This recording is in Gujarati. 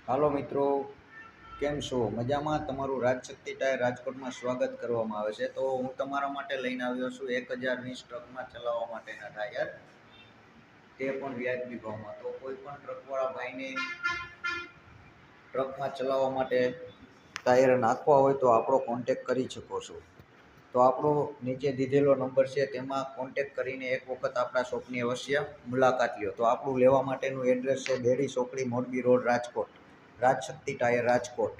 હાલો મિત્રો, કેમ છો? મજામાં? તમારું રાજશક્તિ ટાયર રાજકોટમાં સ્વાગત કરવામાં આવે છે. તો હું તમારા માટે લઈને આવ્યો છું 1020 ટ્રકમાં ચલાવવા માટેના ટાયર, તે પણ વ્યાજબી ભાવમાં. તો કોઈ પણ ટ્રકવાળા ભાઈને ટ્રકમાં ચલાવવા માટે ટાયર નાખવા હોય તો આપણો કોન્ટેક કરી શકો છો. તો આપણો નીચે દીધેલો નંબર છે, તેમાં કોન્ટેક કરીને એક વખત આપણા શોપની અવશ્ય મુલાકાત લ્યો. તો આપણું લેવા માટેનું એડ્રેસ છે બેડી ચોકડી, મોરબી રોડ, રાજકોટ. રાજશક્તિ ટાયર રાજકોટ.